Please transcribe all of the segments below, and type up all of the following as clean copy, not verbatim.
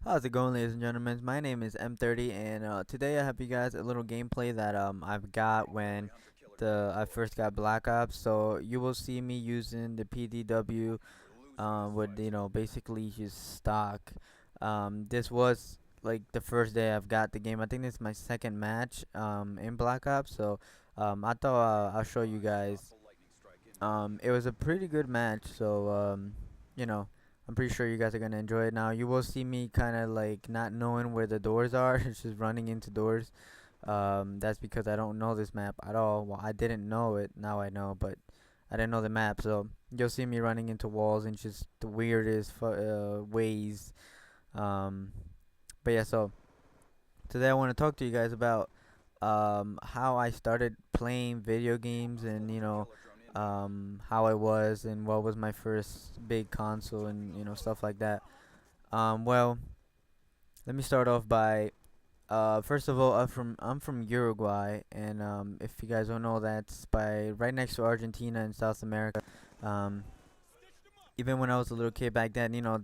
How's it going, ladies and gentlemen? My name is M30, and today I have you guys a little gameplay that I've got when I first got Black Ops. So you will see me using the PDW with basically just stock. This was like the first day I've got the game. I think this is my second match in Black Ops. So I thought I'll show you guys. It was a pretty good match, so you know, I'm pretty sure you guys are gonna enjoy it. Now you will see me kind of like not knowing where the doors are, it's just running into doors. That's because I don't know this map at all. Well, I didn't know it. Now I know, but I didn't know the map, so you'll see me running into walls and just the weirdest ways. Um, but yeah, so today I want to talk to you guys about how I started playing video games and how I was and what was my first big console and stuff like that. Well, let me start off by first of all, I'm from Uruguay, and if you guys don't know, that's by right next to Argentina in South America. Um, Even when I was a little kid back then, they don't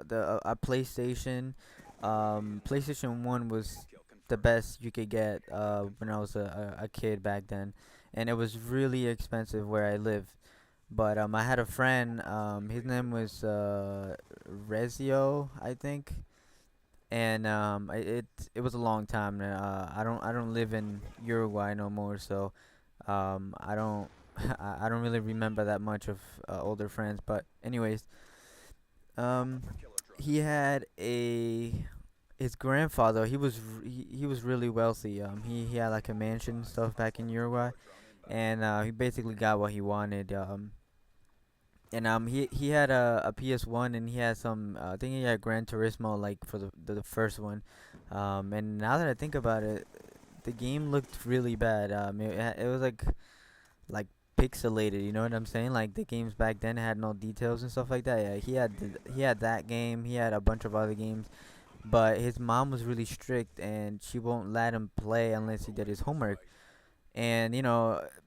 the a PlayStation, PlayStation 1 was the best you could get when I was a kid back then, and it was really expensive where I lived. But I had a friend. His name was Rezio, I think, and it was a long time. I don't live in Uruguay no more, so I don't I don't really remember that much of older friends. But anyways, um, he had a his grandfather. He was really wealthy. He had like a mansion and stuff back in Uruguay, and he basically got what he wanted. And he had a PS1, and he had some I think he had Gran Turismo like for the first one. And now that I think about it, the game looked really bad. It was like pixelated, you know what I'm saying? Like the games back then had no details and stuff like that. Yeah, he had that game. He had a bunch of other games, but his mom was really strict, and she won't let him play unless he did his homework. And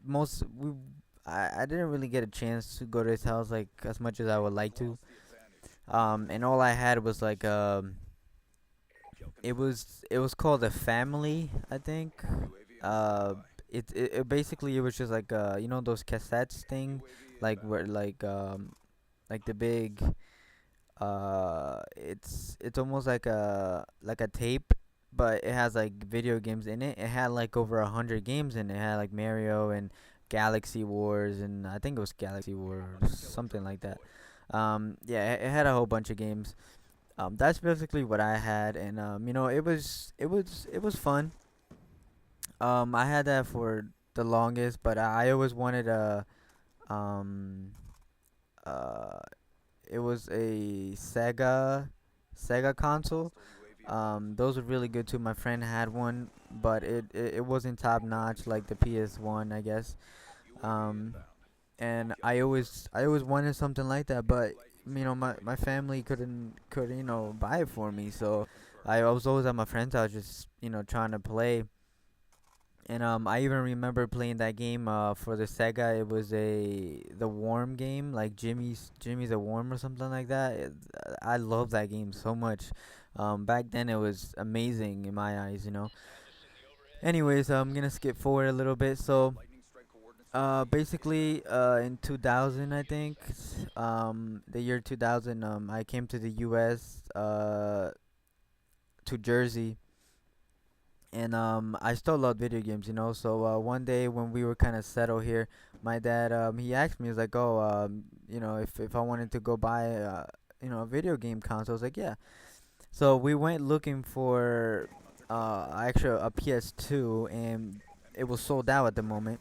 most we I didn't really get a chance to go to his house like as much as I would like to. And all I had was like it was called a family, I think. Uh, it basically it was just like those cassettes thing, like where like the big it's almost like a tape, but it has like video games in it. It had like over 100 games in it. It had like Mario and Galaxy Wars, and I think it was Galaxy Wars, something like that. Yeah, it had a whole bunch of games. That's basically what I had, and it was fun. I had that for the longest, but I always wanted a um uh it was a Sega console. Those were really good too. My friend had one, but it wasn't top notch like the PS1, I guess. Um, and I always wanted something like that, but my family couldn't buy it for me. So I was always at my friend's house, just trying to play. And I even remember playing that game for the Sega. It was the Worm game, like Jimmy's a Worm or something like that. I love that game so much. Back then it was amazing in my eyes. Anyways, I'm gonna skip forward a little bit. So basically in 2000, I think, the year 2000, I came to the U.S. To Jersey, and I still love video games. So one day when we were kind of settled here, my dad he asked me, he was like, "Oh, if I wanted to go buy a video game console." I was like, "Yeah." So we went looking for actually a PS2, and it was sold out at the moment.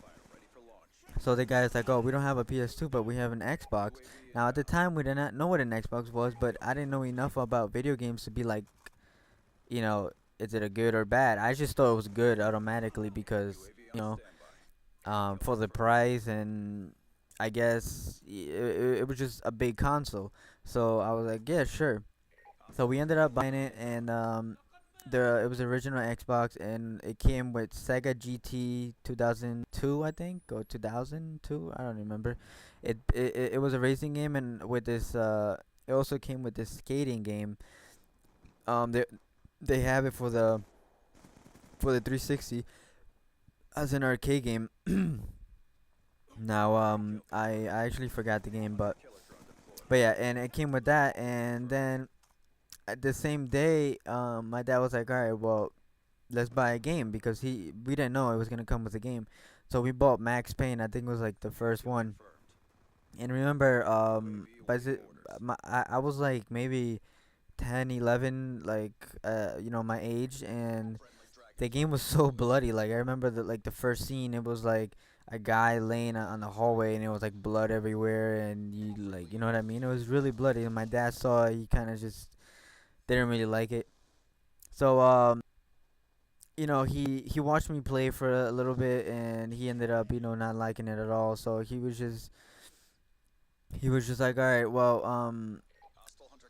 So the guy's like, "Oh, we don't have a PS2, but we have an Xbox." Now at the time we did not know what an Xbox was, but I didn't know enough about video games to be like, you know, is it a good or bad? I just thought it was good automatically because for the price, and I guess it was just a big console. So I was like, yeah, sure. So we ended up buying it, and it was original Xbox, and it came with Sega GT 2002, I think, or 2002. I don't remember. It was a racing game, and with this it also came with this skating game. They have it for the 360 as an arcade game. Now I actually forgot the game, but yeah, and it came with that, and then at the same day, my dad was like, all right, well, let's buy a game because we didn't know it was gonna come with a game, so we bought Max Payne. I think it was like the first one, and remember, I was like maybe 10, 11, like my age, and the game was so bloody. Like I remember the first scene, it was like a guy laying on the hallway, and it was like blood everywhere, and you like you know what I mean. It was really bloody, and my dad saw it. He kind of just didn't really like it. So he watched me play for a little bit, and he ended up not liking it at all. So he was just like, all right, well,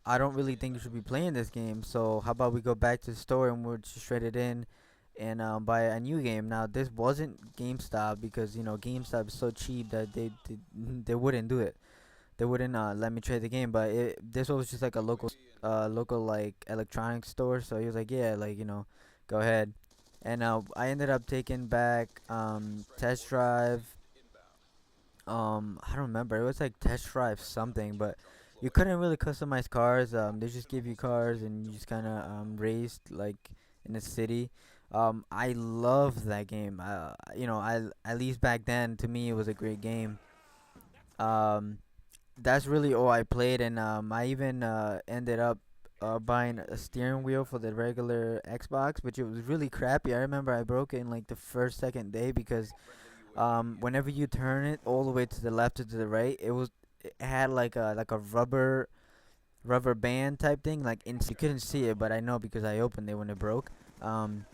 I don't really think you should be playing this game. So how about we go back to the store and we'll just trade it in and buy a new game. Now this wasn't GameStop because GameStop is so cheap that they wouldn't do it. They wouldn't let me trade the game. But this was just like a local like electronics store. So he was like, yeah, like go ahead. And I ended up taking back test drive. I don't remember. It was like test drive something, but you couldn't really customize cars. They just give you cars and you just kind of raced like in a city. I love that game. I at least back then to me it was a great game. Um, that's really all I played, and I even ended up buying a steering wheel for the regular Xbox, which it was really crappy. I remember I broke it in like the first second day because whenever you turn it all the way to the left or to the right, it had like a rubber band type thing like you couldn't see it, but I know because I opened it when it broke. Um,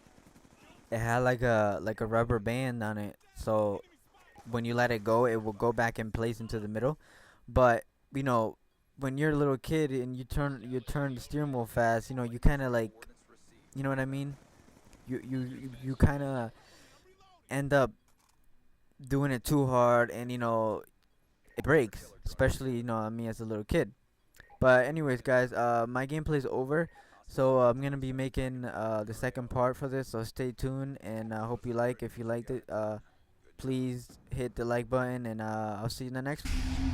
it had like a rubber band on it, so when you let it go, it will go back in place into the middle. But you know, when you're a little kid and you turn the steering wheel fast, you kind of like, you know what I mean. You kind of end up doing it too hard, and it breaks, especially me as a little kid. But anyways, guys, my gameplay is over, so I'm gonna be making the second part for this. So stay tuned, and I hope you like. If you liked it, please hit the like button, and I'll see you in the next one.